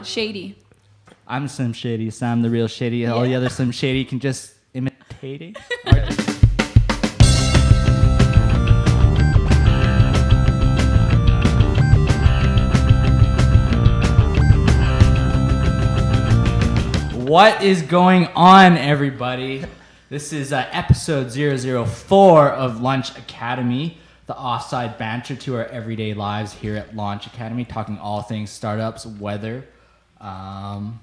Shady. I'm Slim Shady, Sam the real Shady. Yeah. All the other Slim Shady can just imitating. What is going on, everybody? This is episode 004 of Launch Academy, the offside banter to our everyday lives here at Launch Academy, talking all things startups, weather, and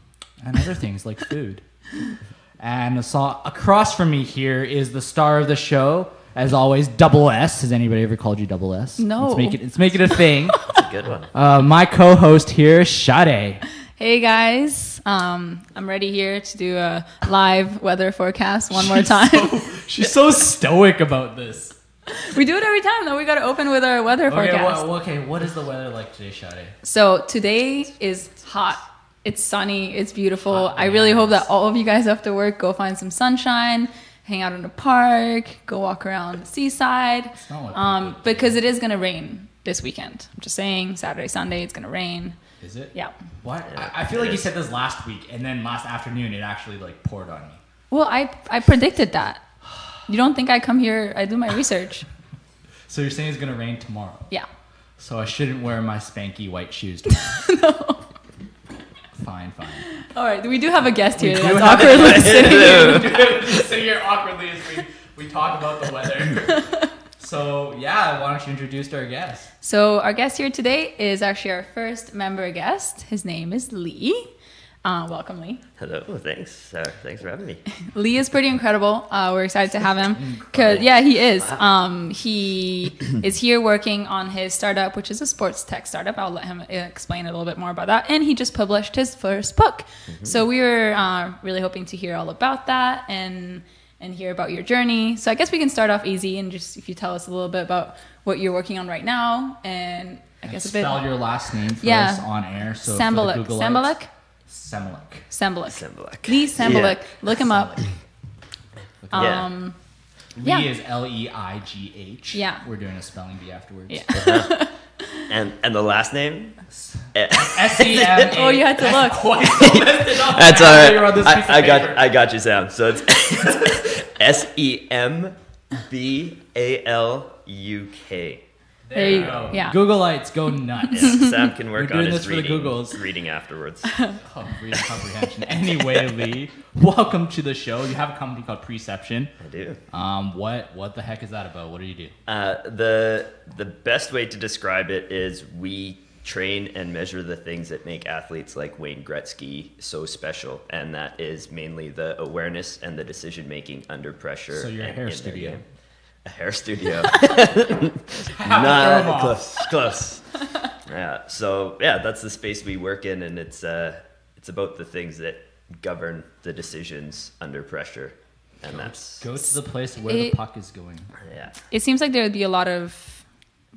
other things like food. And across from me here is the star of the show, as always, Double S. Has anybody ever called you Double S? No. Let's make it a thing. That's a good one. My co-host here, Sade. Hey guys, I'm ready here to do a live weather forecast one more time. She's so stoic about this. We do it every time though. We got to open with our weather forecast. What is the weather like today, Sade? So today is hot. It's sunny. It's beautiful. I really hope that all of you guys after work go find some sunshine, hang out in a park, go walk around the seaside. Because it is going to rain this weekend. I'm just saying, Saturday, Sunday, it's going to rain. Is it? Yeah. What? Yeah, I feel like you said this last week, and then last afternoon it actually poured on me. Well, I predicted that. You don't think I come here? I do my research. So you're saying it's gonna rain tomorrow? Yeah. So I shouldn't wear my spanky white shoes tomorrow? No. Fine. All right. We do have a guest here that's awkwardly sitting here awkwardly as we talk about the weather. So, yeah, why don't you introduce our guest? So, our guest here today is actually our first member guest. His name is Leigh. Welcome, Leigh. Hello, thanks. Thanks for having me. Leigh is pretty incredible. We're excited to have him. He is. Wow. He is here working on his startup, which is a sports tech startup. I'll let him explain a little bit more about that. And he just published his first book. Mm-hmm. So, we were really hoping to hear all about that and hear about your journey. So I guess we can start off easy and just if you tell us a little bit about what you're working on right now and I guess a bit. Spell your last name for us on air. So Sembaluk. Sembaluk. Leigh Sembaluk. Yeah. Look him up. Leigh is Leigh. Yeah. We're doing a spelling bee afterwards. Yeah. Uh-huh. And the last name? SEM. Oh, you had to look. That's all right. I got you, Sam. So it's Sembaluk. There you go. Yeah. Googleites go nuts. Yeah, Sam can work on his reading afterwards. Reading comprehension. Anyway, Leigh, welcome to the show. You have a company called Preception. I do. What the heck is that about? What do you do? The best way to describe it is we train and measure the things that make athletes like Wayne Gretzky so special, and that is mainly the awareness and the decision making under pressure. So you're a hair studio. A hair studio. Close. Yeah. So yeah, that's the space we work in, and it's about the things that govern the decisions under pressure, and go to the place where the puck is going. Yeah. It seems like there would be a lot of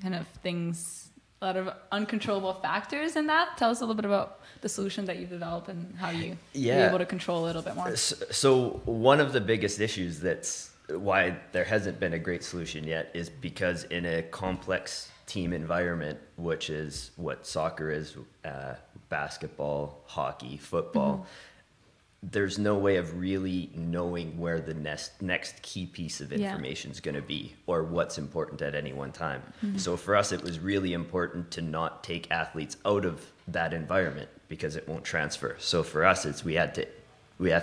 kind of things, a lot of uncontrollable factors in that. Tell us a little bit about the solution that you've developed and how you be able to control a little bit more. So one of the biggest issues that's why there hasn't been a great solution yet is because in a complex team environment, which is what soccer is, basketball, hockey, football, there's no way of really knowing where the next key piece of information is going to be or what's important at any one time. Mm-hmm. So for us, it was really important to not take athletes out of that environment because it won't transfer. So for us, we have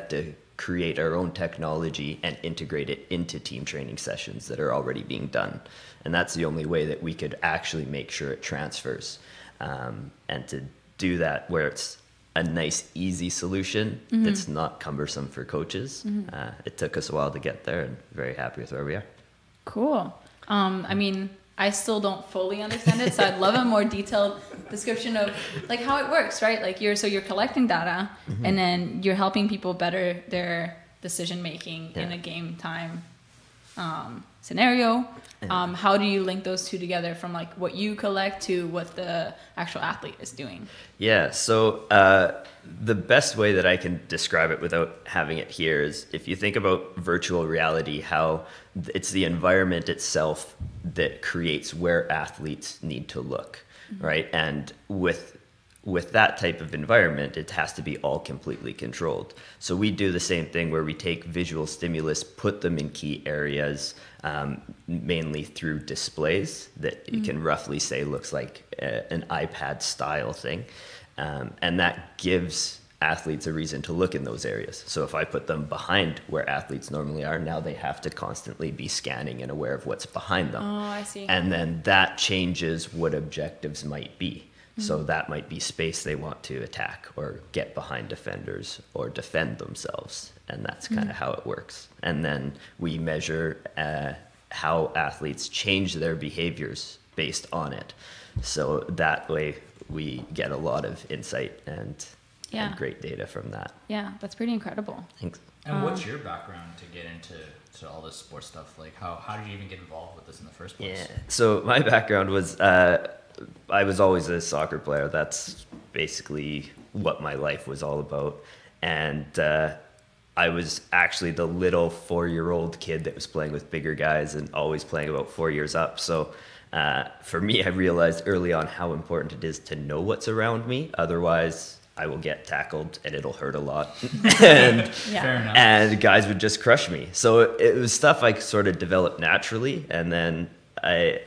to create our own technology and integrate it into team training sessions that are already being done. And that's the only way that we could actually make sure it transfers. And to do that where it's a nice, easy solution that's not cumbersome for coaches. It took us a while to get there and very happy with where we are. Cool. I mean, I still don't fully understand it, so I'd love a more detailed description of like how it works, right? Like you're collecting data and then you're helping people better their decision making in a game time scenario. How do you link those two together from like what you collect to what the actual athlete is doing? Yeah, so the best way that I can describe it without having it here is if you think about virtual reality, how it's the environment itself that creates where athletes need to look, right? And with with that type of environment, it has to be all completely controlled. So we do the same thing where we take visual stimulus, put them in key areas, mainly through displays that you can roughly say looks like an iPad style thing. And that gives athletes a reason to look in those areas. So if I put them behind where athletes normally are, now they have to constantly be scanning and aware of what's behind them. Oh, I see. And then that changes what objectives might be. So that might be space they want to attack or get behind defenders or defend themselves. And that's kind of how it works. And then we measure how athletes change their behaviors based on it. So that way we get a lot of insight and great data from that. Yeah, that's pretty incredible. Thanks. And what's your background to get into all this sports stuff? Like, how did you even get involved with this in the first place? Yeah. So my background was I was always a soccer player. That's basically what my life was all about. And I was actually the little 4-year-old kid that was playing with bigger guys and always playing about 4 years up. So for me, I realized early on how important it is to know what's around me. Otherwise, I will get tackled and it'll hurt a lot. And, Fair enough. and guys would just crush me. So it was stuff I sort of developed naturally. And then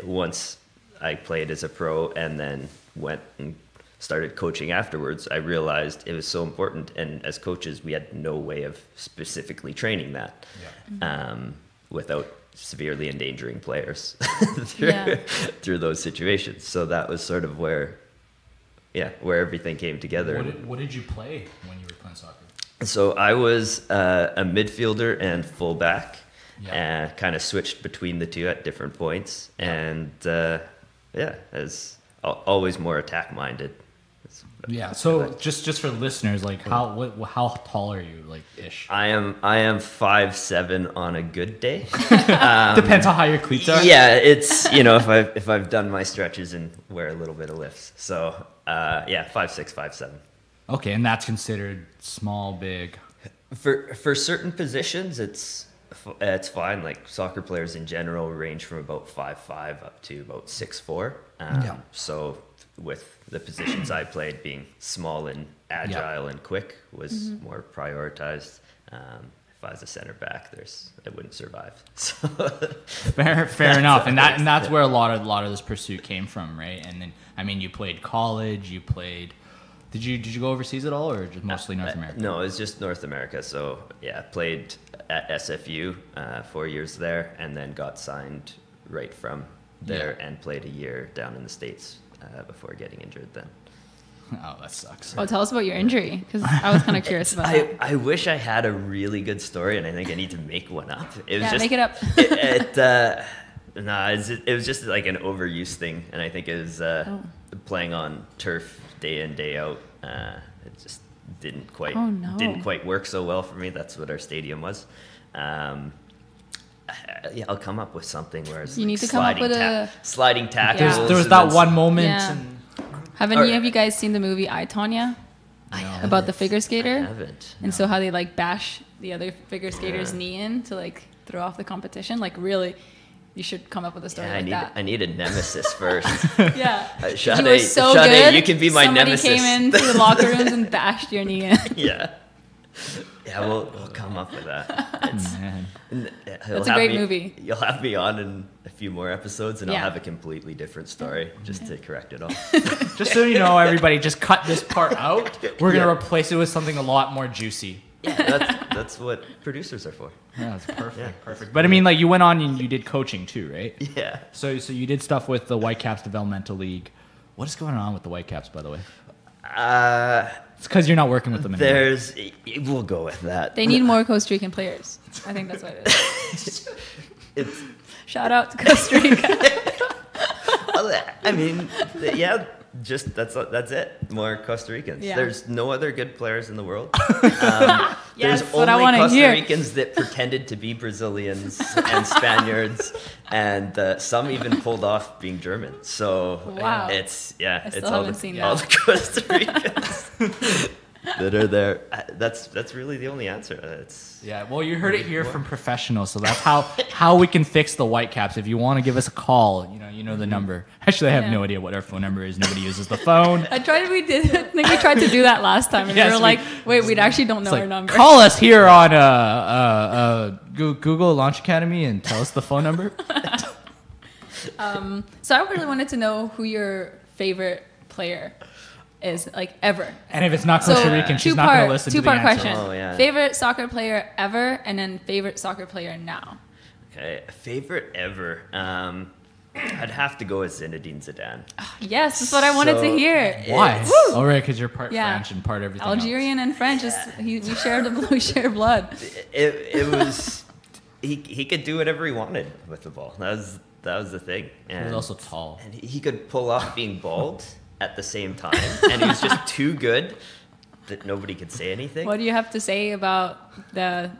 once I played as a pro and then went and started coaching afterwards, I realized it was so important. And as coaches, we had no way of specifically training that without severely endangering players through those situations. So that was sort of where everything came together. What did you play when you were playing soccer? So I was a midfielder and fullback, and kind of switched between the two at different points. And as always more attack minded. Yeah. So just for listeners, like how tall are you, like ish? I am 5'7" on a good day. Depends on how your cleats are. Yeah, it's if I've done my stretches and wear a little bit of lifts. So 5'6", 5'7". Okay, and that's considered small, big. For certain positions, it's fine. Like soccer players in general range from about 5'5" up to about 6'4". So with the positions I played, being small and agile and quick was more prioritized. If I was a center back, I wouldn't survive. So fair enough, and that's where a lot of this pursuit came from, right? And then you played college, you played. Did you go overseas at all, or just mostly North America? No, it was just North America. So played at SFU 4 years there, and then got signed right from there and played a year down in the States before getting injured then. Oh, that sucks. Oh, tell us about your injury, because I was kind of curious about that. I wish I had a really good story, and I think I need to make one up. It was make it up. It was just like an overuse thing, and I think it was playing on turf day in, day out. It just didn't quite work so well for me. That's what our stadium was. I'll come up with something where it's you need to come up with sliding tackles. There was that one moment. Yeah. Have you guys seen the movie I, Tonya? No. About the figure skater? I haven't. And so how they bash the other figure skater's knee in to throw off the competition. Really, you should come up with a story that. I need a nemesis first. Yeah. Sade, you were so good. You can be my nemesis. Somebody came into the locker rooms and bashed your knee in. Yeah. Yeah, we'll come up with that. It's a great movie. You'll have me on in a few more episodes, and I'll have a completely different story just to correct it all. Just so you know, everybody, just cut this part out. We're going to replace it with something a lot more juicy. Yeah, that's what producers are for. Yeah, that's perfect. Yeah. Perfect. But you went on and you did coaching too, right? Yeah. So you did stuff with the Whitecaps Developmental League. What is going on with the Whitecaps, by the way? It's because you're not working with them anymore. We'll go with that. They need more Costa Rican players. I think that's what it is. Shout out to Costa Rica. Just that's it. More Costa Ricans. Yeah. There's no other good players in the world. Yes, there's what I only wanna Costa hear. Ricans that pretended to be Brazilians and Spaniards, and some even pulled off being German. So wow. it's I still all haven't seen all that. the Costa Ricans. that are there. That's really the only answer. Yeah, well, you heard it here from professionals, so that's how we can fix the Whitecaps. If you want to give us a call, you know the number. Actually, I have no idea what our phone number is. Nobody uses the phone. I think we tried to do that last time, and Yes, we were like, wait, we actually don't know It's our number. call us here on Google Launch Academy and tell us the phone number. So I really wanted to know who your favorite player is, like, ever. And if it's not Costa Rican, she's not going to listen to the Two-part answer. question. Oh, yeah. Favorite soccer player ever, and then favorite soccer player now. Okay, favorite ever. I'd have to go with Zinedine Zidane. Yes, that's what I wanted to hear. Why? It's- Oh, right, because you're part Yeah. French and part everything Algerian and French, we share blood. It was he could do whatever he wanted with the ball. That was the thing. He was also tall. And he could pull off being bald at the same time, and he was just too good that nobody could say anything. What do you have to say about the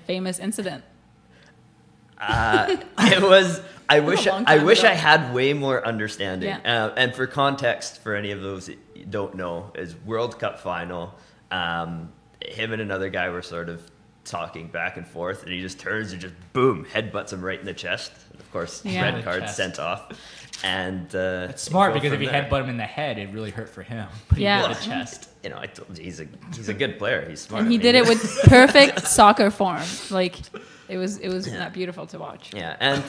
famous incident? It was. I wish long time I ago. had way more understanding. Yeah. And for context, for any of those that you don't know, is World Cup final. Him and another guy were sort of talking back and forth, and he just turns and just boom, headbutts him right in the chest. And of course, Yeah. red card Chest. sent off. And It's smart go because if from he there. headbutt him in the head, it really hurt for him. But he Yeah. did the chest. You know, I told you he's a good player. He's smart. And he I mean, did it with perfect soccer form. Like, it was that beautiful to watch. Yeah, and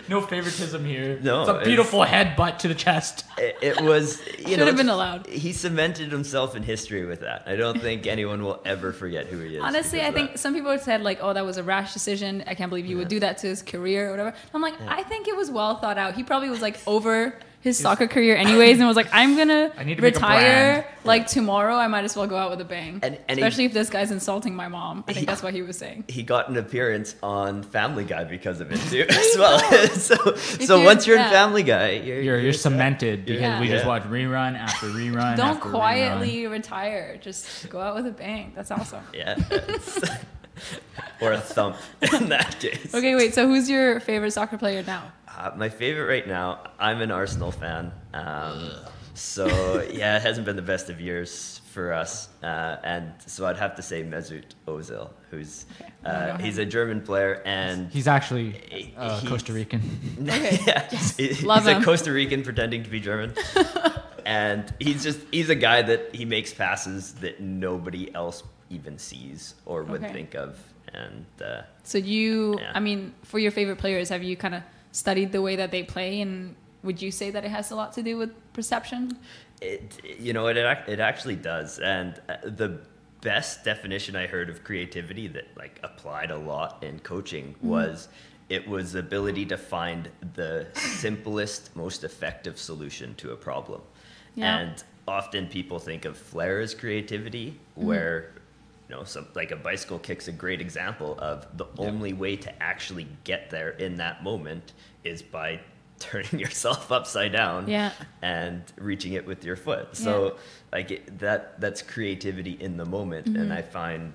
No favoritism here. No, It's a beautiful headbutt to the chest. it was. Should have been allowed. He cemented himself in history with that. I don't think anyone will ever forget who he is. Honestly, I because of think that. some people said, like, oh, that was a rash decision. I can't believe you would do that to his career or whatever. I'm like, I think it was well thought out. He probably was, like, over his soccer career anyways and was like, I'm going to I need to make a retire, brand. like, tomorrow. I might as well go out with a bang. And Especially if this guy's insulting my mom. I think he- that's what he was saying. He got an appearance on Family Guy because of it too, as well. so you're- once you're in yeah. Family Guy, You're cemented because Yeah. we just Yeah. watch rerun after rerun. Don't after quietly retire. Just go out with a bang. That's awesome. yeah, or a thump in that case. Okay, wait. So who's your favorite soccer player now? My favorite right now, I'm an Arsenal fan. So yeah, it hasn't been the best of years for us, and so I'd have to say Mesut Ozil, who's he's a German player, and He's actually He- Costa Rican. Okay. yeah, Yes. he's Love him. a Costa Rican pretending to be German, and he's a guy that he makes passes that nobody else even sees or would Okay. think of, and So Yeah. I mean, for your favorite players, have you kind of studied the way that they play, and would you say that it has a lot to do with perception? it actually does, and the best definition I heard of creativity that like applied a lot in coaching was it was the ability to find the simplest, most effective solution to a problem. Yeah. And often people think of flair as creativity, where some like a bicycle kick's a great example of the only way to actually get there in that moment is by turning yourself upside down Yeah. and reaching it with your foot. So that's creativity in the moment. And I find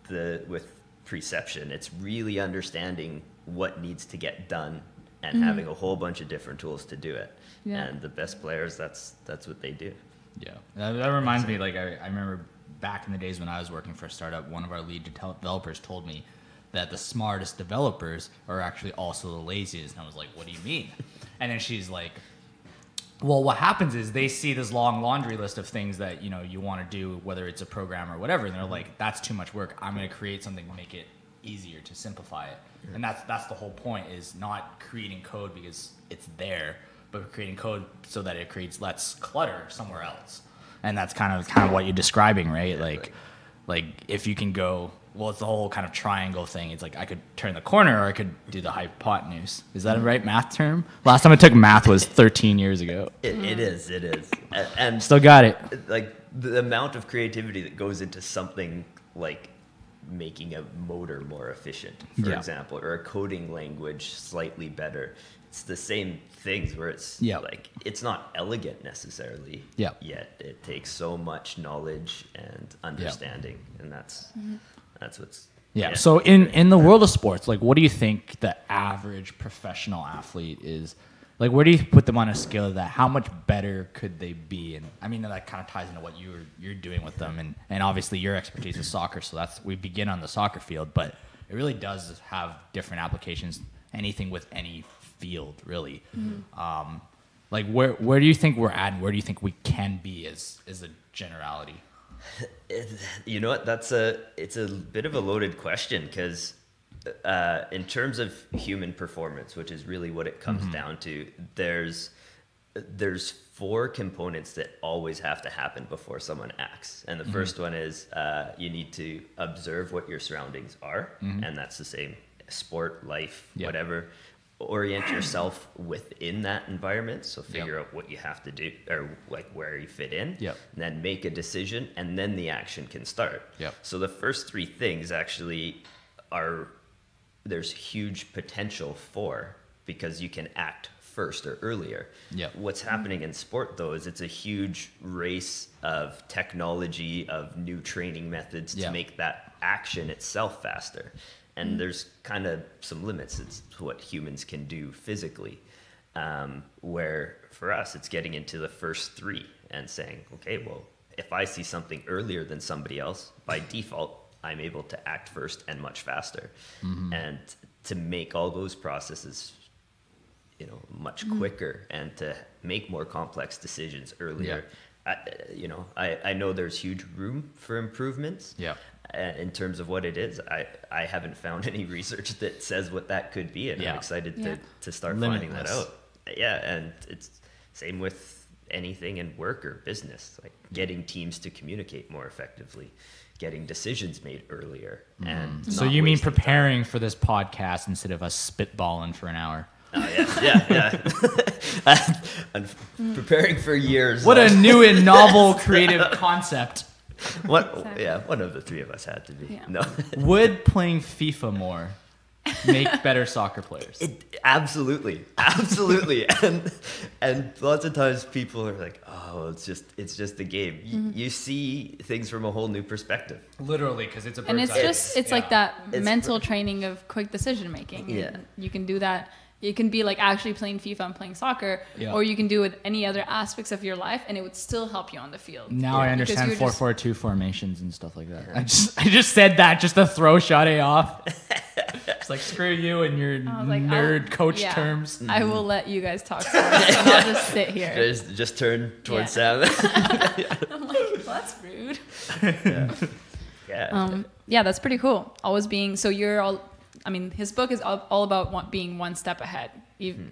with Preception, it's really understanding what needs to get done and having a whole bunch of different tools to do it. Yeah. And the best players, that's what they do. Yeah, that reminds me. Like I remember back in the days when I was working for a startup, one of our lead developers told me that the smartest developers are actually also the laziest. And I was like, what do you mean? And then she's like, well, what happens is they see this long laundry list of things that you want to do, whether it's a program or whatever, and they're like, that's too much work. I'm going to create something to make it easier, to simplify it. And that's the whole point, is not creating code because it's there, but creating code so that it creates less clutter somewhere else. And that's kind of what you're describing, right? Like if you can go, well, it's the whole kind of triangle thing. It's like I could turn the corner or I could do the hypotenuse. Is that a right math term? Last time I took math was 13 years ago. It is. And Still got it. like the amount of creativity that goes into something like making a motor more efficient, for Yeah. example, or a coding language slightly better. It's the same things where it's Yeah. like it's not elegant necessarily. Yeah. Yet it takes so much knowledge and understanding, and that's what's Yeah. So in the world of sports, like, what do you think the average professional athlete is? Like, where do you put them on a scale of that? How much better could they be? And I mean, that kind of ties into what you're doing with them, and obviously your expertise is soccer, so we begin on the soccer field, but it really does have different applications. Anything with any field, really. Like, where do you think we're at, and where do you think we can be as a generality? You know what? It's a bit of a loaded question, because in terms of human performance, which is really what it comes down to, there's 4 components that always have to happen before someone acts. And the first one is you need to observe what your surroundings are, and that's the same sport, life, whatever. Orient yourself within that environment, so figure out what you have to do, or like where you fit in, and then make a decision, and then the action can start. So the first 3 things actually there's huge potential for, because you can act first or earlier. What's happening in sport, though, is it's a huge race of technology, of new training methods to make that action itself faster. And there's kind of some limits. It's what humans can do physically. Where for us, it's getting into the first 3 and saying, okay, well, if I see something earlier than somebody else, by default, I'm able to act first and much faster. And to make all those processes, much quicker, and to make more complex decisions earlier. I know there's huge room for improvements. In terms of what it is, I haven't found any research that says what that could be, and I'm excited to start finding that out. And it's same with anything in work or business, like getting teams to communicate more effectively, getting decisions made earlier. And so you mean preparing for this podcast instead of us spitballing for an hour? Oh yeah. I'm preparing for years. What a new and novel creative concept. One of the 3 of us had to be. No. Would playing FIFA more make better soccer players? Absolutely. And lots of times people are like, oh, it's just a game. You see things from a whole new perspective. Literally, because it's a and it's like that mental training of quick decision making. You can do that. You can be like actually playing FIFA and playing soccer, or you can do it with any other aspects of your life, and it would still help you on the field. Now I understand 4-4-2 formations and stuff like that. I just said that just to throw Sade off. It's like, screw you and your nerd coach terms. I will let you guys talk first, and I'll just sit here. Just turn towards Sam. I'm like, well, that's rude. That's pretty cool. Always being his book is all about being one step ahead,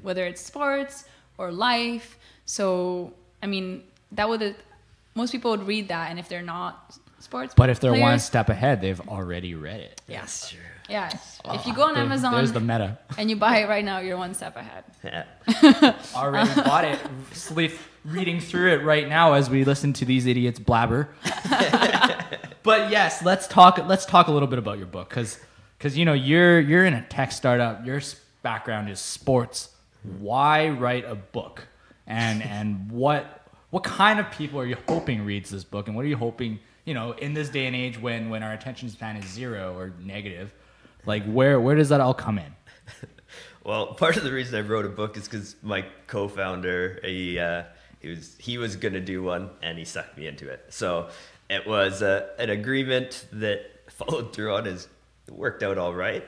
whether it's sports or life. So, most people would read that, and if they're not sports, but if they're one step ahead, they've already read it. Yes, sure. Yeah. If you go on Amazon, there's the meta, and you buy it right now, you're one step ahead. Already bought it. Reading through it right now as we listen to these idiots blabber. But yes, let's talk a little bit about your book, because you're in a tech startup. Your background is sports. Why write a book? And what kind of people are you hoping reads this book? And what are you hoping, in this day and age when our attention span is 0 or negative, like where does that all come in? Well, part of the reason I wrote a book is because my co-founder, he was going to do one, and he sucked me into it. So it was an agreement that followed through on. It worked out all right.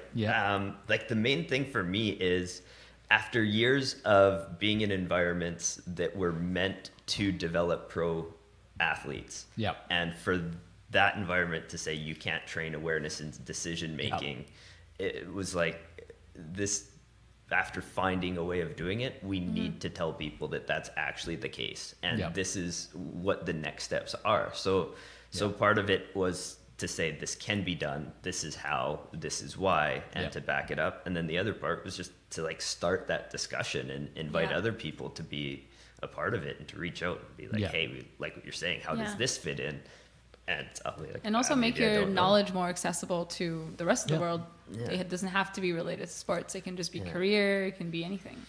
Like the main thing for me is, after years of being in environments that were meant to develop pro athletes, and for that environment to say you can't train awareness and decision making, it was like this. After finding a way of doing it, we need to tell people that that's actually the case, and this is what the next steps are. So part of it was to say this can be done, this is how, this is why, and to back it up. And then the other part was just to start that discussion and invite other people to be a part of it, and to reach out and be like, hey, we like what you're saying, how does this fit in? And I'll be like, and also make your knowledge more accessible to the rest of the world. It doesn't have to be related to sports. It can just be career. It can be anything.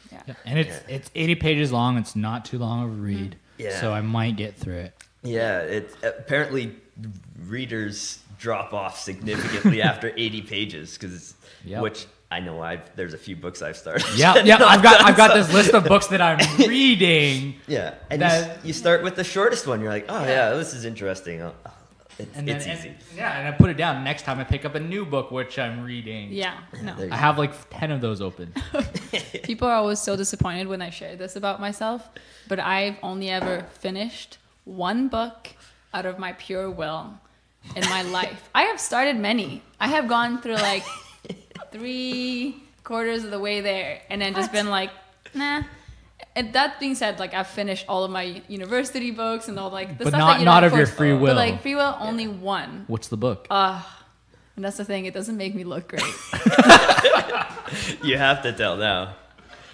And it's 80 pages long. It's not too long of a read. So I might get through it. It apparently readers drop off significantly after 80 pages, which I know there's a few books I've started. Yeah, I've got this list of books that I'm reading. Yeah, and you start with the shortest one. You're like, oh yeah, this is interesting. It's easy. And I put it down. Next time I pick up a new book, which I'm reading. Yeah, no. I have like 10 of those open. People are always so disappointed when I share this about myself, but I've only ever finished one book out of my pure will in my life. I have started many. I have gone through like 3/4 of the way there and then just been like, nah. And that being said, like I've finished all of my university books and all like the but stuff not, that you not don't of your force. free will. But like free will, only one. What's the book? And that's the thing. It doesn't make me look great. You have to tell now.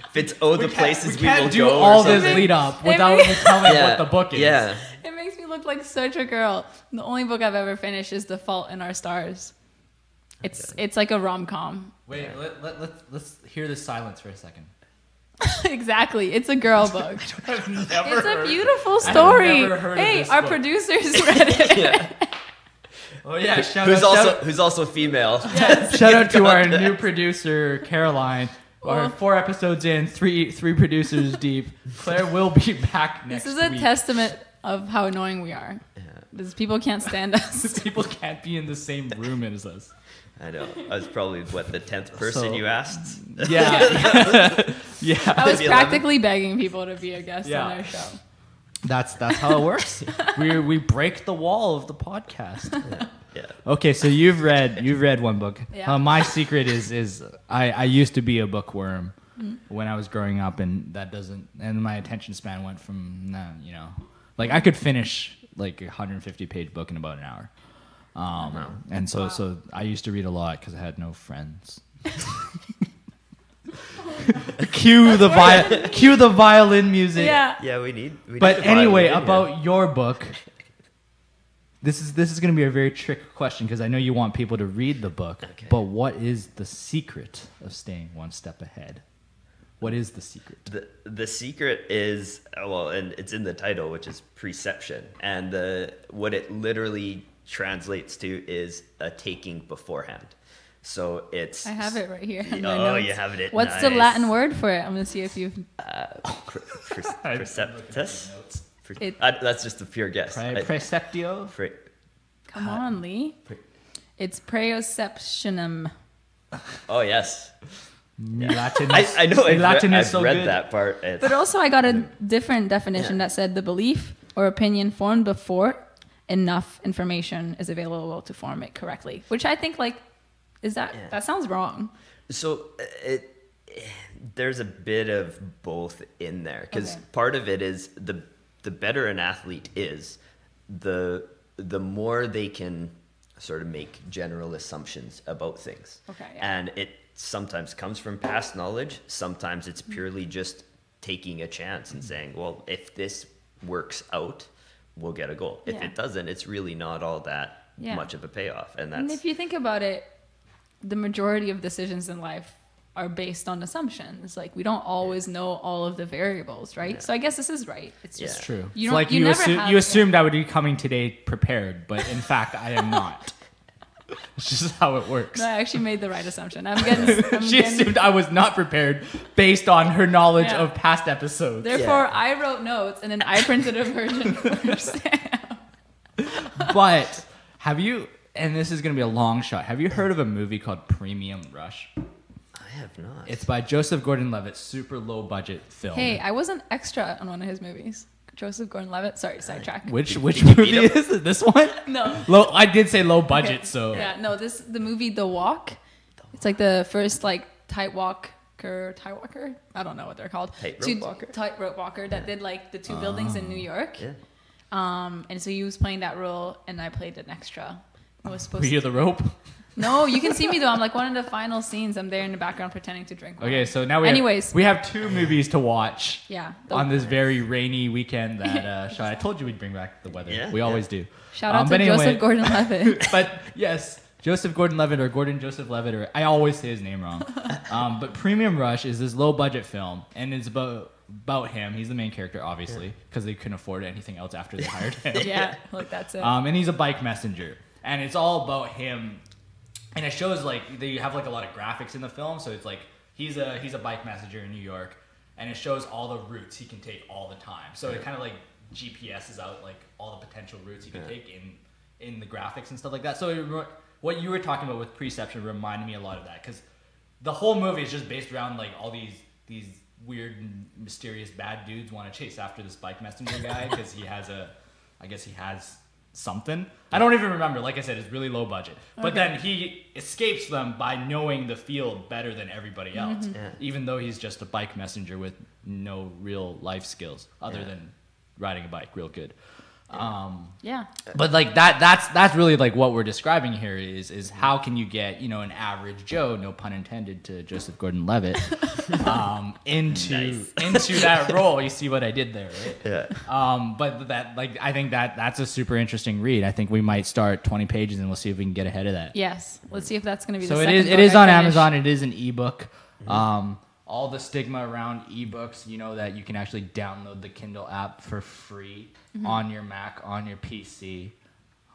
If it's the places we will do go all or this something. lead up without me telling what the book is. Yeah. It makes me look like such a girl. The only book I've ever finished is The Fault in Our Stars. It's like a rom-com. Wait, let's hear the silence for a second. Exactly. It's a girl book. It's a beautiful I've story. never heard of Hey, this our book. producers read it. Yeah. Oh yeah, Who's also female. shout out to our new producer Caroline. We're 4 episodes in, three producers deep. Claire will be back next This is a week. testament of how annoying we are. Because people can't stand us. People can't be in the same room as us. I know. I was probably the 10th person you asked. Yeah. Yeah. I was Maybe 11. practically begging people to be a guest on our show. That's how it works. We break the wall of the podcast. Yeah. Okay, so you've read one book. Yeah. My secret is I used to be a bookworm when I was growing up, and my attention span went from like I could finish like a 150-page book in about an hour. And so I used to read a lot because I had no friends. Cue the violin music. Yeah. Yeah, we need But a anyway, violin, about your book, this is going to be a very trick question because I know you want people to read the book. Okay. But what is the secret of staying one step ahead? What is the secret? The secret is and it's in the title, which is Preception, and what it literally translates to is a taking beforehand. So it's. I have it right here. You have it. What's the Latin word for it? I'm going to see if you've. Preceptus? It- That's just a pure guess. Preceptio? Come on, Lee. It's Preceptionem. Oh, yes. Latin I know I've so read good. that part. But also I got a different definition that said the belief or opinion formed before enough information is available to form it correctly. Which I think that sounds wrong. So there's a bit of both in there because Okay. part of it is the better an athlete is, the more they can sort of make general assumptions about things. Okay, yeah. And it sometimes comes from past knowledge. Sometimes it's purely just taking a chance and saying, well, if this works out, we'll get a goal. If Yeah. it doesn't, it's really not all that much of a payoff. And And that's if you think about it, the majority of decisions in life are based on assumptions. Like we don't always know all of the variables, right? Yeah. So I guess this is right. It's just Yeah. True. You It's don't- like you never have- you assumed I would be coming today prepared, but in fact I am not. It's just how it works. No, I actually made the right assumption. I'm She assumed I was not prepared based on her knowledge Yeah. of past episodes. Therefore, I wrote notes and then I printed a version for Sam. But have you, and this is going to be a long shot, have you heard of a movie called Premium Rush? I have not. It's by Joseph Gordon-Levitt, super low budget film. Hey, I was an extra on one of his movies. Joseph Gordon-Levitt. Sorry, sidetrack. Which movie is it? This one? No. I did say low budget, Okay. so. Yeah, no, the movie The Walk. It's like the first tightrope walker. I don't know what they're called. Tightrope walker that did like the 2 buildings in New York. Yeah. And so he was playing that role, and I played an extra. I was supposed Were you the rope? No, you can see me though. I'm like one of the final scenes. I'm there in the background pretending to drink wine. Okay, so now we have 2 movies to watch. Yeah. On this very rainy weekend that I told you we'd bring back the weather. Yeah, We always do. Shout out to but anyway, Joseph Gordon-Levitt. But yes, Joseph Gordon-Levitt or Gordon Joseph Levitt, or I always say his name wrong. But Premium Rush is this low budget film, and it's about him. He's the main character, obviously, because they couldn't afford anything else after they hired him. Yeah, like that's it. And he's a bike messenger, and it's all about him and it shows like they have like a lot of graphics in the film. So it's like he's a bike messenger in New York, and it shows all the routes he can take all the time. So it kind of like GPS is out like all the potential routes you can take in the graphics and stuff like that. So what you were talking about with Preception reminded me a lot of that, because the whole movie is just based around like all these weird and mysterious bad dudes want to chase after this bike messenger guy because he has something. I don't even remember. Like I said, it's really low budget. Okay. But then he escapes them by knowing the field better than everybody else, even though he's just a bike messenger with no real life skills other than riding a bike real good. But like that's really like what we're describing here is how can you get, an average Joe, no pun intended to Joseph Gordon-Levitt, into that role. You see what I did there, right? Yeah. But that, like, I think that's a super interesting read. I think we might start 20 pages and we'll see if we can get ahead of that. Yes. Let's see if that's going to be so the second book it is I on finish. Amazon. It is an ebook. All the stigma around ebooks, that you can actually download the Kindle app for free on your Mac, on your PC.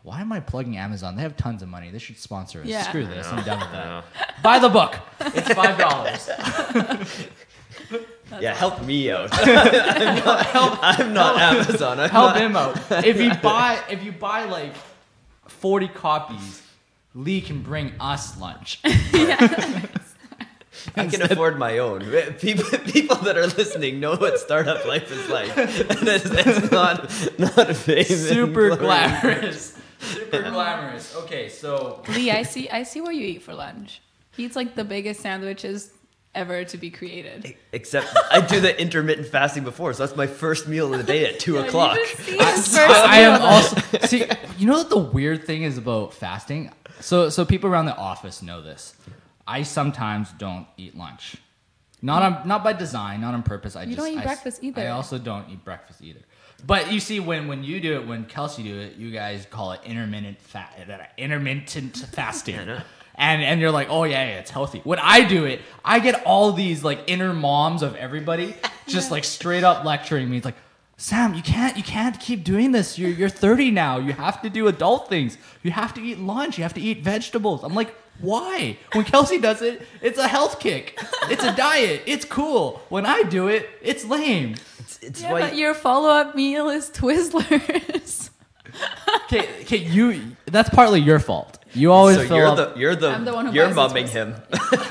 Why am I plugging Amazon? They have tons of money. They should sponsor us. Yeah. Screw this. I'm done with that. Buy the book. It's $5. Yeah, help me out. I'm not Amazon. Help him out. If you buy like 40 copies, Leigh can bring us lunch. I can afford my own. People that are listening know what startup life is like, and it's not famous. Super glamorous. Super glamorous. Okay, so Leigh, I see what you eat for lunch. He eats like the biggest sandwiches ever to be created. Except I do the intermittent fasting before, so that's my first meal of the day at 2 o'clock. I am also see. You know what the weird thing is about fasting? So people around the office know this. I sometimes don't eat lunch. Not by design, not on purpose. You don't eat breakfast either. I also don't eat breakfast either. But you see, when you do it, when Kelsey do it, you guys call it intermittent fasting. And you're like, oh yeah, it's healthy. When I do it, I get all these like inner moms of everybody just like straight up lecturing me. It's like, Sam, you can't keep doing this. You're 30 now. You have to do adult things. You have to eat lunch. You have to eat vegetables. I'm like, why? When Kelsey does it, it's a health kick. It's a diet. It's cool. When I do it, it's lame. It's yeah, but your follow-up meal is Twizzlers. Okay, that's partly your fault. You always I'm the one who you're mumming him.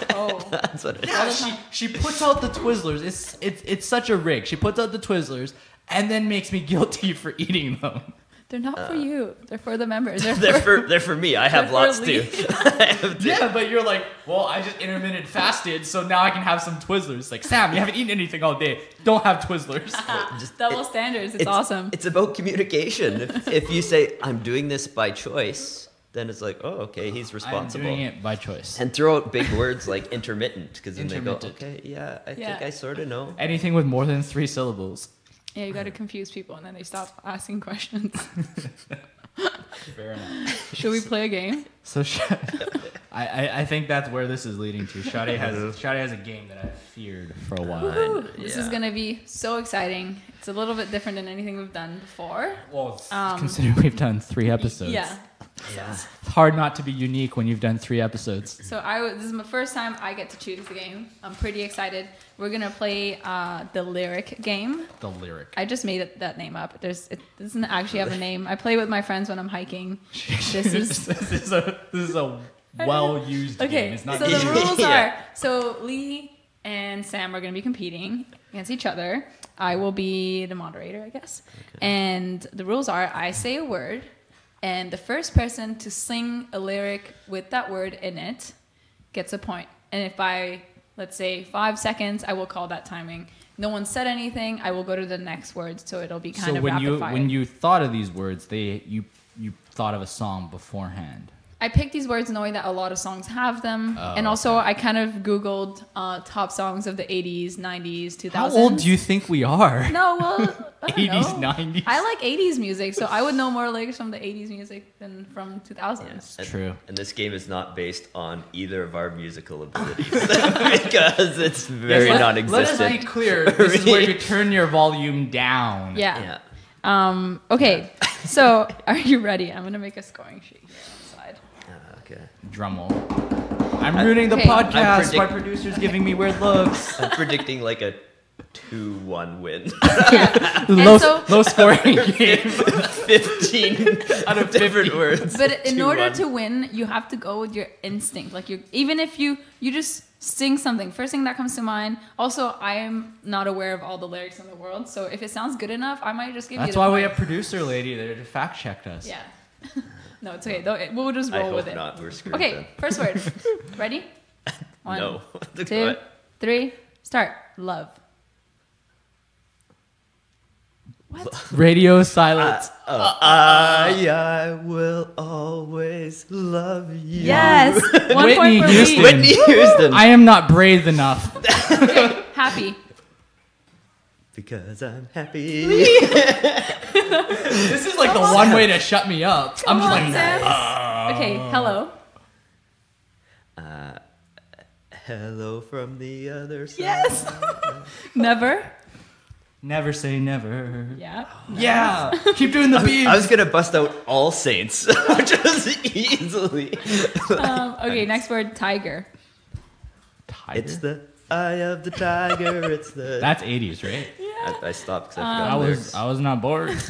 Oh, that's what it is. Yeah, she puts out the Twizzlers. It's such a rig. She puts out the Twizzlers and then makes me guilty for eating them. They're not for you. They're for the members. They're for me. I have lots too. Yeah, but you're like, well, I just intermittent fasted, so now I can have some Twizzlers. Like, Sam, you haven't eaten anything all day. Don't have Twizzlers. Just double standards. It's awesome. It's about communication. If you say, I'm doing this by choice, then it's like, oh, okay, he's responsible. I'm doing it by choice. And throw out big words like intermittent, because then they go, okay, yeah, I think I sort of know. Anything with more than 3 syllables. Yeah, you got to confuse people, and then they stop asking questions. Fair enough. Should we play a game? So I think that's where this is leading to. Shadi has a game that I've feared for a while. This is going to be so exciting. It's a little bit different than anything we've done before. Well, considering we've done 3 episodes. Yeah. It's hard not to be unique when you've done 3 episodes. So this is my first time I get to choose the game. I'm pretty excited. We're gonna play the lyric game. The lyric. I just made that name up. It doesn't actually have a name. I play with my friends when I'm hiking. This is a well-used game. It's not so the rules are: so Leigh and Sam are gonna be competing against each other. I will be the moderator, I guess. Okay. And the rules are: I say a word. And the first person to sing a lyric with that word in it gets a point. And if by, let's say, 5 seconds, I will call that timing. No one said anything, I will go to the next word, so it'll be kind of rapid fire. When you thought of these words, you thought of a song beforehand. I picked these words knowing that a lot of songs have them. And also, I kind of Googled top songs of the 80s, 90s, 2000s. How old do you think we are? No, well, 80s, 90s. I like 80s music, so I would know more lyrics from the 80s music than from 2000s. Yes, true. And this game is not based on either of our musical abilities because it's very non-existent. Let's be clear. This is where you turn your volume down. Yeah. Okay, so are you ready? I'm going to make a scoring sheet here on the side. Okay. Drum roll. I'm ruining the Okay. podcast. My producer's giving me weird looks. I'm predicting like a 2-1 win. Yeah. Low, And so, low scoring game. 15 out of different words. but in order 2-1. to win, you have to go with your instinct. Like even if you just sing something, first thing that comes to mind. Also, I am not aware of all the lyrics in the world, so if it sounds good enough, I might just give you. That's the why point. we have producer lady there to fact check us. Yeah. No, it's okay. We'll just I roll hope with it. not. We're screwed. Okay, then. first word. Ready? 1, No. 2, 3. Start. Love. What? Radio silence. I will always love you. Yes. 1 Whitney point for Houston. me. Whitney Houston. I am not brave enough. Okay, happy. Because I'm happy. This is like the one way to shut me up. I'm just like, Sam. Okay, hello. Hello from the other side. Yes. Never. never say never. Yeah. Yeah. Keep doing the beats. I was gonna bust out All Saints, just easily. Okay, next word, tiger. Tiger? It's the eye of the tiger. It's the. That's 80s, right? I stopped because I forgot I lyrics. was not born. No, Next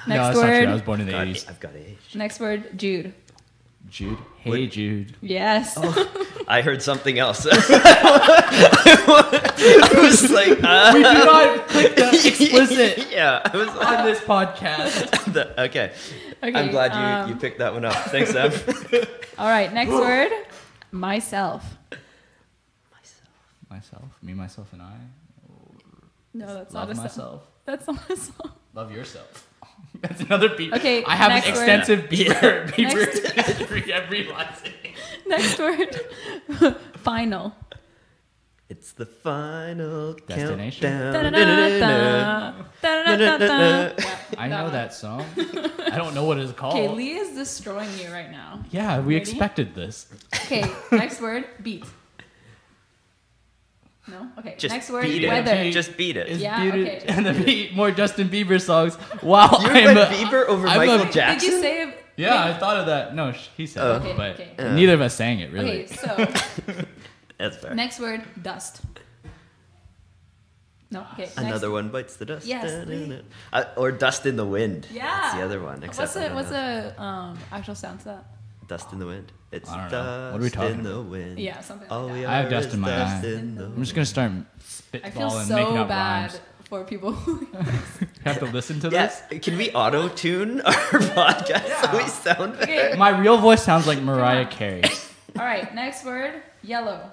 that's not true. word. I was born in the God, 80s. I've got age. Next word, Jude. Jude. Hey, What? Jude. Yes. I heard something else. I was like, We do not click the explicit Yeah, I was on this podcast. okay. Okay, I'm glad you picked that one up. Thanks, Sam. All right, next word, myself. Myself. Me, myself, and I. No, that's Love not a song. myself. That's not a song. Love yourself. That's another beat. Okay, I have an next word. extensive Bieber Next- history. I'm realizing. Next word, final. It's the final Destination? countdown. Da-da-da-da. Da-da-da-da-da. Yeah, I know one. that song. I don't know what it's called. Okay, Leigh is destroying you right now. Yeah, we Ready? expected this. Okay, next word, beat. No? Okay, Just next word, beat it. weather. Just beat it. Is Yeah, Bieber okay. and the beat more Justin Bieber songs. Wow, You I'm went a- Bieber over I'm Michael a- Jackson? Did you say? Yeah, I thought of that. No, he said Oh. it, Okay, but okay. neither of us sang it really. Okay, so That's fair. next word, dust. No, okay. Another next. one bites the dust. Yes, Or dust in the wind. Yeah. That's the other one. Except What's the actual sound to that? Dust in the wind. It's I don't know. dust What are we talking in the about? wind. Yeah, something like All that. we I have are dust is in my dust eye. in the I'm just gonna start I feel spitballing, making so up bad rhymes. for people who Have to listen to this. Yes. Can we auto tune our podcast so we sound better? Okay. My real voice sounds like Mariah Carey. All right, next word, yellow.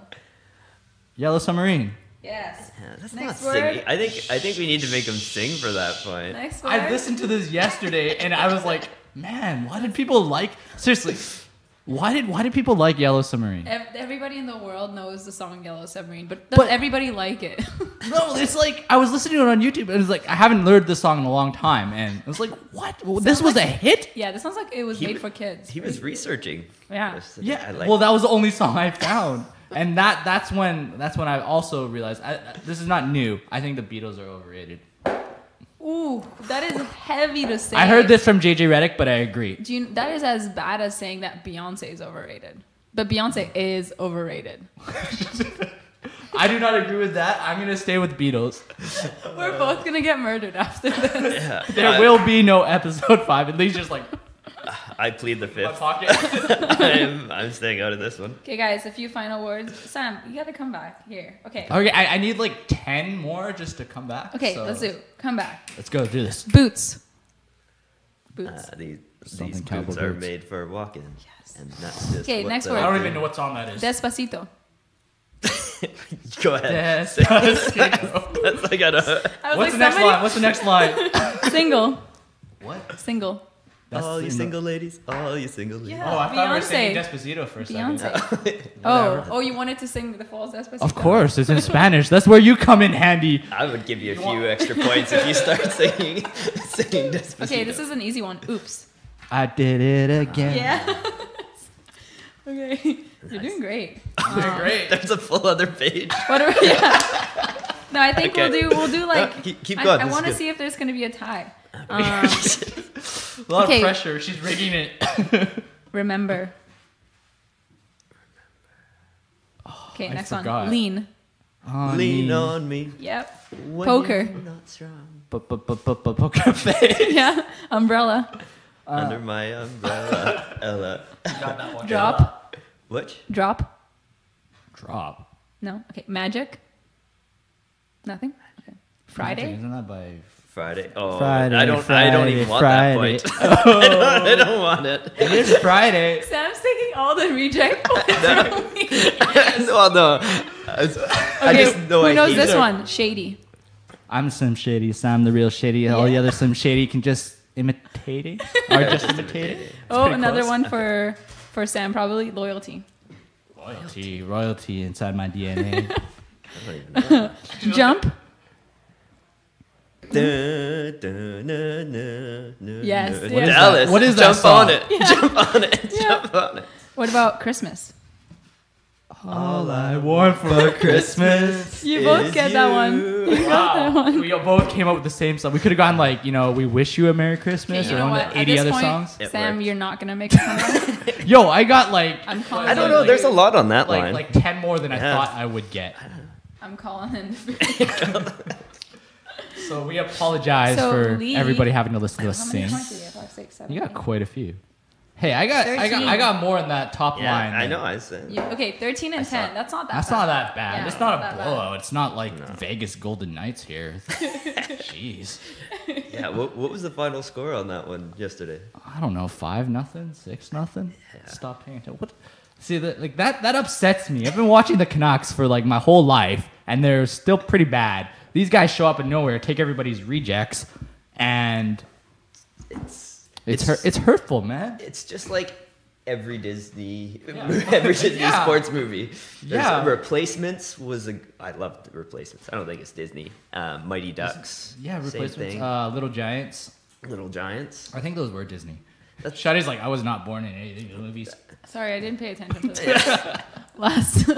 Yellow Submarine. Yes. Yeah, that's Next not word. singing. I think we need to make them sing for that point. Next word. I listened to this yesterday and I was like, man, why did people like? Seriously, why did people like Yellow Submarine? Everybody in the world knows the song Yellow Submarine, but does everybody like it? No, it's like I was listening to it on YouTube and it was like I haven't heard this song in a long time and I was like, what? This was a hit? Yeah, this sounds like it was He made w- for kids. He was researching. Yeah. this. Yeah. I like Well, that was the only song I found. And that's when I also realized this is not new. I think the Beatles are overrated. Ooh, that is heavy to say. I heard this from JJ Redick, but I agree. That is as bad as saying that Beyonce is overrated. But Beyonce is overrated. I do not agree with that. I'm gonna stay with Beatles. We're both gonna get murdered after this. Yeah. There will be no episode 5. At least just like I plead the my fifth. pocket. I'm staying out of this one. Okay, guys, a few final words. Sam, you gotta come back here. Okay. Okay, I need like 10 more just to come back. Okay, so let's do. Come back. Let's go do this. Boots. Boots. These Something boots cowboy are boots. made for walking. Yes. And that's just Okay, what next the- word. I don't even know what song that is. Despacito. Go ahead. Despacito. That's I gotta. I was What's like, the next somebody- line? What's the next line? Single. What? Single. all you in the- single ladies. All you single ladies. Yeah. Oh, I thought we were Beyonce. singing Despacito for a second. Beyonce. Oh, you wanted to sing the false Despacito? Of course, it's in Spanish. That's where you come in handy. I would give you a few extra points if you start singing Despacito. Okay, this is an easy one. Oops. I did it again. Yeah. Okay. You're doing great. Doing great. There's a full other page. What are we, yeah. No, I think Okay. we'll do like No, keep going. I This is want to good. see if there's going to be a tie. A lot Okay. of pressure. She's rigging it. Remember. Okay, I next forgot. one. Lean. Lean on me. Yep. When Poker. you're not strong. Poker face. Yeah. Umbrella. Under my umbrella. Ella. Got that one. Drop. What? Drop. Drop. No. Okay. Magic. Nothing. Okay. Friday. Isn't that by? Friday. Oh, Friday, I don't even want Friday. that point. I don't want it. It is Friday. Sam's taking all the reject points from me. Well, no. I Okay, just know who I knows hate this it. one? Shady. I'm Slim Shady. Sam the real Shady. All the Yeah. other Slim Shady can just imitating or just imitating. Oh, pretty another close. one for Sam, probably loyalty. Royalty inside my DNA. I don't even know. Jump. Yes. Yes, What yeah. is Dallas. that? What is that Jump song? on it. Jump on it. Jump on it. What about Christmas? All I want for Christmas. You both get that one. You got that one. We both came up with the same song. We could have gone like, we wish you a Merry Christmas Okay, you or know one what? of At the 80 this other point, songs. It Sam, worked. you're not gonna make a comeback. Yo, I got like I'm calling. I don't know. There's a lot on that line. like 10 more than I Yeah. thought I would get. I'm calling in. So we apologize So, for Leigh- everybody having to listen to us How many sing. points did you get? 5, 6, 7, You got 8? quite a few. Hey, I13. got more in that top Yeah, line. I than- know. I said. Okay, 13 and I saw 10. That's not that That's bad. not that bad. Yeah, it's not not a that bad. blowout. It's not like Vegas Golden Knights here. Jeez. Yeah. What was the final score on that one yesterday? I don't know, 5-0, 6-0. Stop paying attention. What? See, that upsets me. I've been watching the Canucks for like my whole life, and they're still pretty bad. These guys show up in nowhere, take everybody's rejects, and it's hurtful, man. It's just like every Disney, Yeah. every Disney Yeah. sports movie. There's Yeah. Replacements I loved Replacements. I don't think it's Disney. Mighty Ducks. Yeah, same replacements. thing. Little Giants. Little Giants. I think those were Disney. Shadi's like, I was not born in any of these movies. Sorry, I didn't pay attention to the last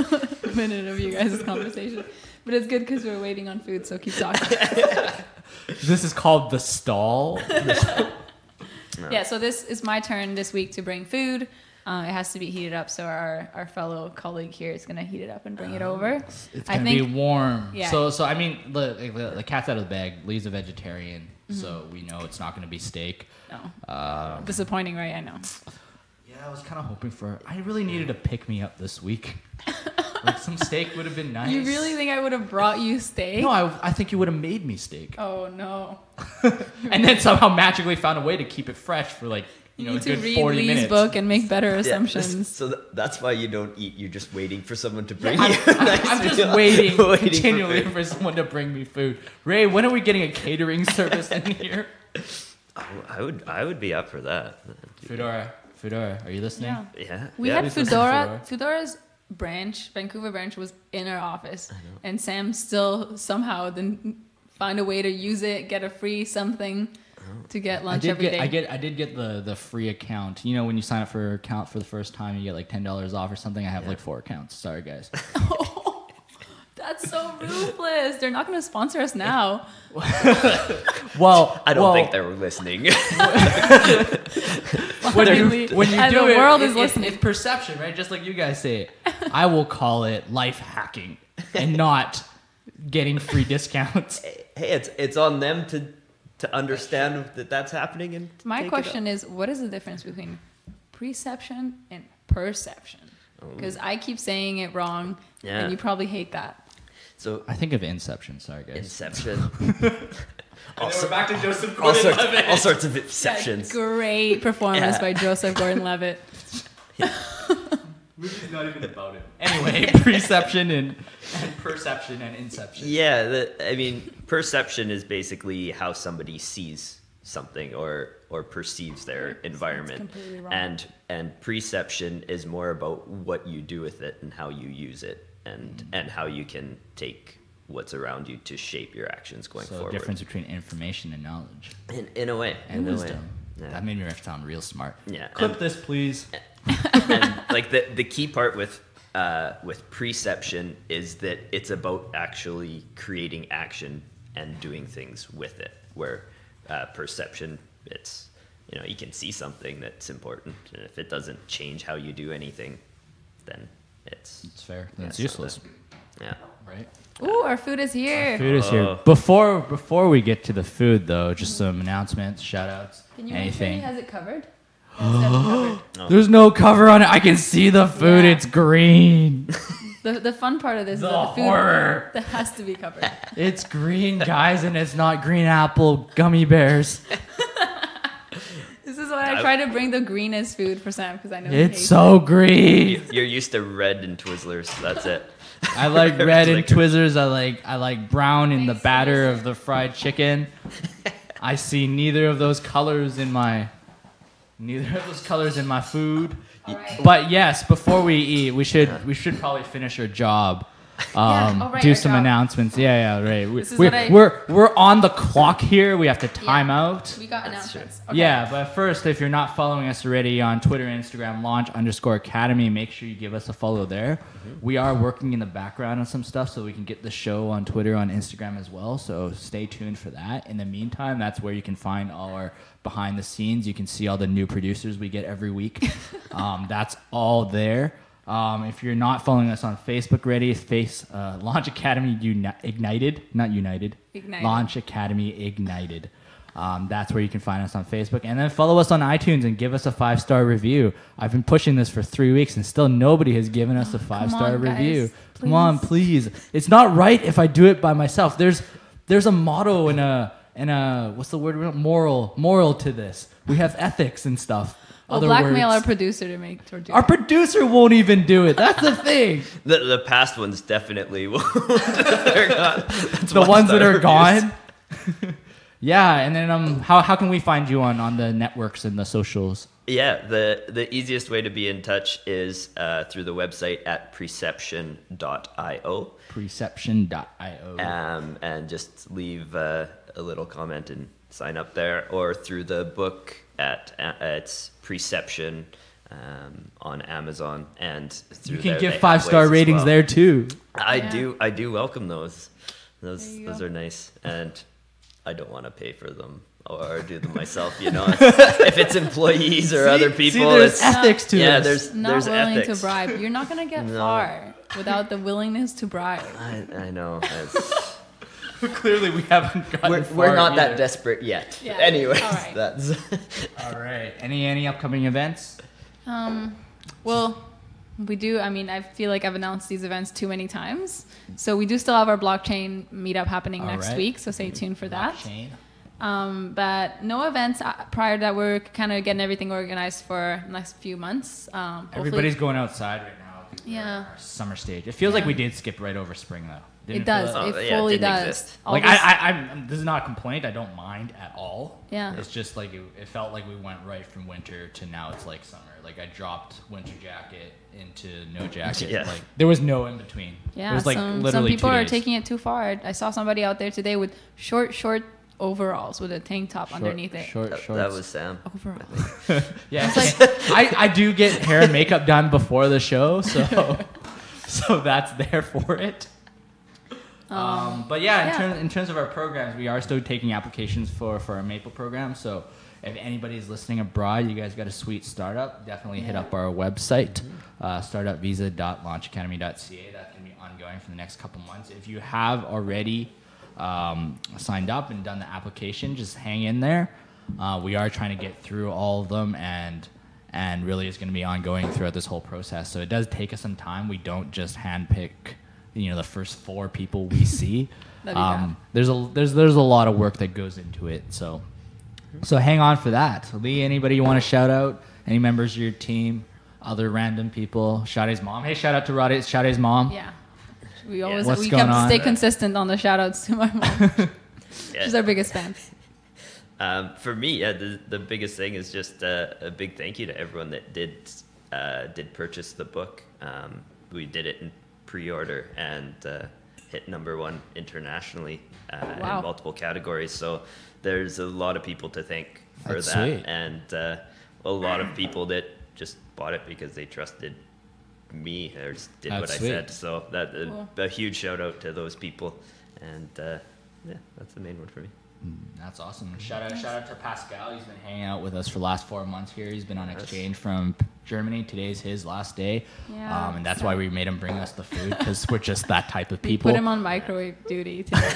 minute of you guys' conversation. But it's good because we're waiting on food, so keep talking. This is called The Stall. Yeah, so this is my turn this week to bring food. It has to be heated up, so our fellow colleague here is going to heat it up and bring it over. It's I gonna be think- warm. Yeah. So I mean, the cat's out of the bag. Lee's a vegetarian, so we know it's not gonna be steak. No. Disappointing, right? I know. Yeah, I was kind of hoping for. I really needed to pick me up this week. Like some steak would have been nice. You really think I would have brought you steak? No, I think you would have made me steak, Oh, no. and then somehow magically found a way to keep it fresh for like You a need to good read 40 Lee's minutes. book and make better Yeah, assumptions. So that's why you don't eat. You're just waiting for someone to bring I'm, you. a nice I'm just meal. waiting for continually food. for someone to bring me food. Ray, when are we getting a catering service in here? Oh, I would be up for that. Fedora, are you listening? Yeah. Yeah. We yeah. had Please listen to Fedora. Fedora's branch, Vancouver branch, was in our office. And Sam still somehow didn't find a way to use it, get a free something to get lunch every day. I did get the free account. You know, when you sign up for an account for the first time, you get like $10 off or something. I have like 4 accounts. Sorry, guys. Oh, that's so ruthless. They're not going to sponsor us now. Well, I don't think they were listening. when Finally, you and do the it, world is it's listening. perception, right? Just like you guys say it. I will call it life hacking and not getting free discounts. Hey, it's on them to understand that that's happening. And My take it question is, what is the difference between preception and perception? Because I keep saying it wrong, Yeah. and you probably hate that. So I think of Inception. Sorry, guys. Inception. We're back to Joseph all sorts of exceptions. Great performance by Joseph Gordon-Levitt. Movie's not even about it. Anyway, perception and perception and inception. Yeah, I mean, perception is basically how somebody sees something or perceives their environment, completely wrong. and preception is more about what you do with it and how you use it, and how you can take what's around you to shape your actions going So forward. the difference between information and knowledge In a way, and in a way. wisdom. Yeah. That made me sound real smart. Yeah, Clip and- this, please. And like the key part with preception is that it's about actually creating action and doing things with it. Where perception, it's you can see something that's important, and if it doesn't change how you do anything, then it's fair. Then it's yeah, useless. Yeah. Right. Ooh, our food is here. Food is here. Before we get to the food, though, just some announcements, shout-outs, Can you make sure anything. he has it covered? Yes, it has it covered. Oh. There's no cover on it. I can see the food. Yeah. It's green. The fun part of this is The that the food horror. that has to be covered. It's green, guys, and it's not green apple gummy bears. This is why I try to bring the greenest food for Sam because I know he It's hates so green. You're used to red and Twizzlers. That's it. I like red in Like- Twizzlers. I like brown in the batter of the fried chicken. I see neither of those colors in my food. Alright. But yes, before we eat, we should probably finish our job. right, Do our some job. announcements. Yeah, right. This is what We're on the clock here. We have to time out. We got That's announcements. Okay. Yeah, but first, if you're not following us already on Twitter and Instagram, launch_academy, make sure you give us a follow there. We are working in the background on some stuff so we can get the show on Twitter, on Instagram as well. So stay tuned for that. In the meantime, that's where you can find all our behind the scenes. You can see all the new producers we get every week. That's all there. If you're not following us on Facebook already, Launch Academy Ignited, not United. Ignited. Launch Academy Ignited. That's where you can find us on Facebook. And then follow us on iTunes and give us a 5-star review. I've been pushing this for 3 weeks and still nobody has given us a 5-star on, review. guys. Come on, please. It's not right if I do it by myself. There's a motto and a what's the word? Moral to this. We have ethics and stuff. We'll Other blackmail our words. producer to make tortilla. Our producer won't even do it. That's the thing. The past ones definitely will. They're gone. That's The ones that one-star are reviews. gone. Yeah, and then how can we find you on the networks and the socials? Yeah, the easiest way to be in touch is through the website at preception.io. Preception.io. And just leave a little comment and sign up there, or through the book at it's Preception on Amazon, and through You can there give they have 5-star ways as ratings well. there too. I Yeah. do welcome those. There Those you go. are nice, and I don't want to pay for them or do them myself. You know, if it's employees or other people, there's it's, ethics to yeah, this. Not there's willing ethics. to bribe. You're not gonna get No. far without the willingness to bribe. I know. It's- Clearly, we haven't gotten we're not either. that desperate yet. Yeah, Anyways, all right. that's All right. Any upcoming events? Well, we do. I mean, I feel like I've announced these events too many times. So we do still have our blockchain meetup happening All next right. week. So stay tuned for that. Shane. But no events prior to that. We're kind of getting everything organized for the next few months. Hopefully- Everybody's going outside right now. Yeah. Our summer stage. It feels like we did skip right over spring though. Didn't It does. feel like- Oh, It yeah, it fully didn't does. exist. All Like this- I'm this is not a complaint. I don't mind at all. Yeah. It's just like it felt like we went right from winter to now it's like summer. Like I dropped winter jacket into no jacket. Yeah. Like there was no in between. Yeah, It was like some literally people 2 are days. taking it too far. I saw somebody out there today with short overalls with a tank top underneath it. Short that shorts. was Sam. Overalls. Yeah, I do get hair and makeup done before the show, so so that's there for it. But yeah, in terms of our programs, we are still taking applications for our Maple program. So if anybody's listening abroad, you guys got a sweet startup, definitely hit up our website, startupvisa.launchacademy.ca. That's going to be ongoing for the next couple months. If you have already signed up and done the application, just hang in there. We are trying to get through all of them, and really it's going to be ongoing throughout this whole process. So it does take us some time. We don't just handpick, the first 4 people we see. That'd be bad. There's a lot of work that goes into it. So hang on for that. Leigh, anybody you want to shout out? Any members of your team? Other random people? Sade's mom. Hey, shout out to Sade's mom. Yeah. We always What's we going kept on? stay consistent on the shout outs to my mom. She's our biggest fan. For me, yeah, the biggest thing is just a big thank you to everyone that did purchase the book. We did it in pre-order and hit #1 internationally Wow. in multiple categories. So there's a lot of people to thank for That's that, sweet. and a lot of people that just bought it because they trusted me or just did That's what sweet. I said. So that Cool. a huge shout out to those people, and yeah, that's the main one for me. That's awesome. Shout out to Pascal. He's been hanging out with us for the last 4 months here. He's been on exchange from Germany. Today's his last day. Yeah, and that's why we made him bring us the food, because we're just that type of people. Put him on microwave duty today.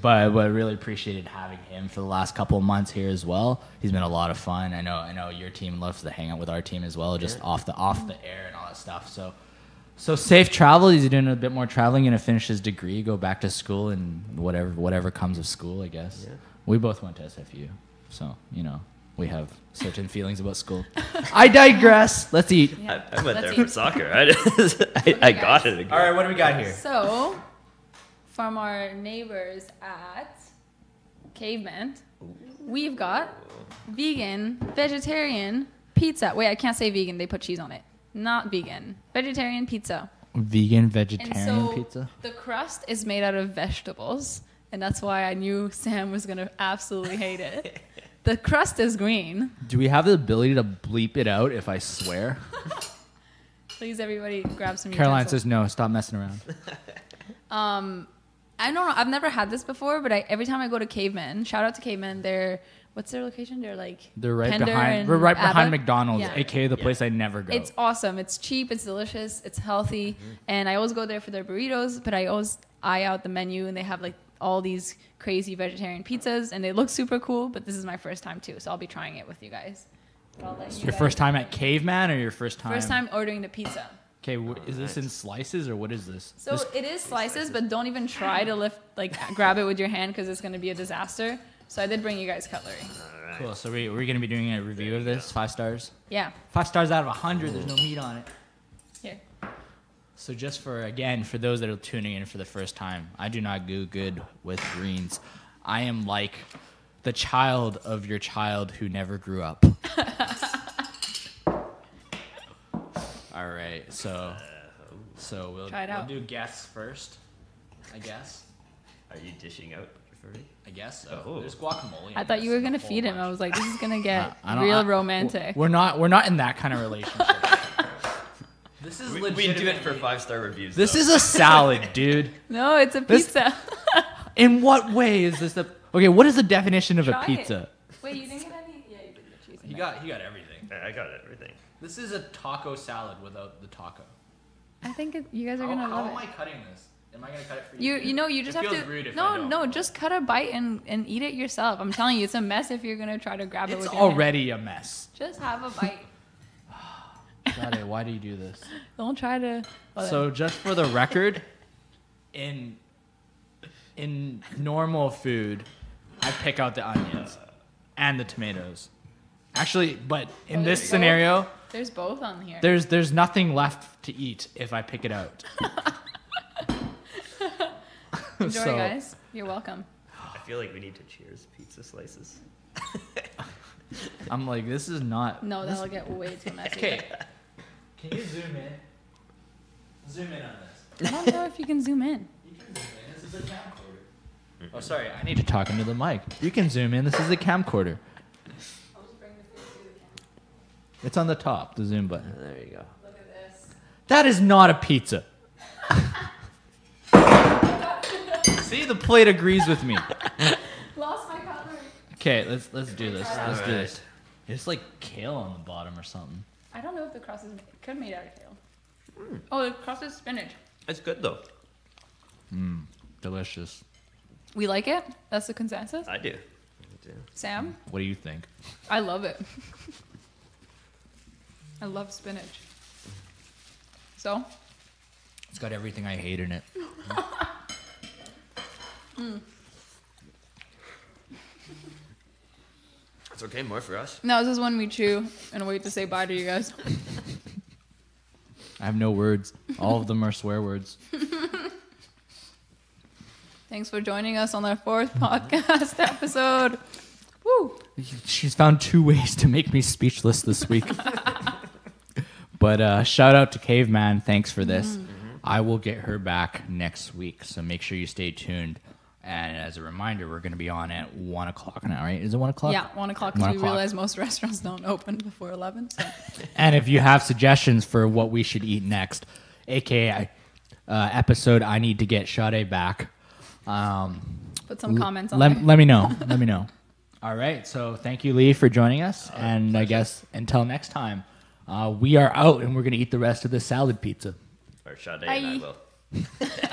But really appreciated having him for the last couple of months here as well. He's been a lot of fun. I know your team loves to hang out with our team as well, just off the air and all that stuff. So safe travel. He's doing a bit more traveling, gonna finish his degree, go back to school, and whatever comes of school, I guess. Yeah. We both went to SFU, so we have certain feelings about school. I digress. Let's eat. Yeah. I went there for soccer. I got it. All right, what do we got here? So, from our neighbors at Caveman, we've got vegan, vegetarian pizza. Wait, I can't say vegan. They put cheese on it. Not vegan. Vegetarian pizza. Vegan, vegetarian pizza? The crust is made out of vegetables, and that's why I knew Sam was going to absolutely hate it. The crust is green. Do we have the ability to bleep it out if I swear? Please, everybody, grab some Caroline utensils. says no. Stop messing around. I don't know. I've never had this before, but every time I go to Caveman, shout out to Caveman. What's their location? They're right Pender behind. We're right behind Abbott. McDonald's, Yeah. aka the place I never go. It's awesome. It's cheap. It's delicious. It's healthy. And I always go there for their burritos, but I always eye out the menu, and they have all these crazy vegetarian pizzas, and they look super cool. But this is my first time too, so I'll be trying it with you guys. Your first time at Caveman, or your first time? First time ordering the pizza. Okay, is this in slices or what is this? So it is slices, but don't even try to grab it with your hand, because it's going to be a disaster. So I did bring you guys cutlery. All right. Cool. So we're going to be doing a review of this. 5 stars. Yeah. 5 stars out of 100. There's no meat on it. Here. So just for those that are tuning in for the first time, I do not do good with greens. I am like the child of your child who never grew up. All right, so we'll do guests first, I guess. Are you dishing out for me? I guess so. Oh. There's guacamole. I thought you were gonna feed him. I was like, this is gonna get real romantic. We're not in that kind of relationship. This is we do it for 5-star reviews. This is a salad, dude. No, it's a pizza. In what way is this okay? What is the definition of a pizza? Wait, you didn't get any? Yeah, you did get cheese. He got everything. I got everything. This is a taco salad without the taco. I think you guys are gonna love it. How am I cutting this? Am I gonna cut it for you? You just have to. Rude if I don't. No, just cut a bite and eat it yourself. I'm telling you, it's a mess if you're gonna try to grab it with your hand. It's already a mess. Just have a bite. Shade, why do you do this? Don't try to. So just for the record, in normal food, I pick out the onions and the tomatoes. Actually, but in this scenario, there's both on here. There's nothing left to eat if I pick it out. Enjoy, guys. You're welcome. I feel like we need to cheers pizza slices. I'm like, this is not. No, that'll get way too messy. Okay. Can you zoom in? Zoom in on this. I don't know if you can zoom in. You can zoom in. This is a camcorder. Oh, sorry. I need to talk into the mic. You can zoom in. This is a camcorder. I'll just bring the food to the camera. It's on the top, the zoom button. There you go. Look at this. That is not a pizza. See, the plate agrees with me. Lost my cutlery. Okay, let's do this. Let's do this. It's like kale on the bottom or something. I don't know if the crust is could made out of kale. Oh, the crust is spinach. It's good though. Delicious. We like it. That's the consensus. I do. Sam, What do you think? I love it. I love spinach. So, It's got everything I hate in it. It's okay. More for us. now this is when we chew and wait to say bye to you guys. I have no words. All of them are swear words. Thanks for joining us on our 4th podcast episode. Woo! She's found 2 ways to make me speechless this week. But shout out to Caveman. Thanks for this. I will get her back next week, so make sure you stay tuned. And as a reminder, we're going to be on at 1 o'clock now, right? Is it 1 o'clock? Yeah, 1 o'clock, because we realize most restaurants don't open before 11. So. And if you have suggestions for what we should eat next, a.k.a. episode I need to get Sade back. But put some comments on let, there. let me know. Let me know. All right. So thank you, Leigh, for joining us. And I guess until next time, we are out and we're going to eat the rest of the salad pizza. Or Sade and I will.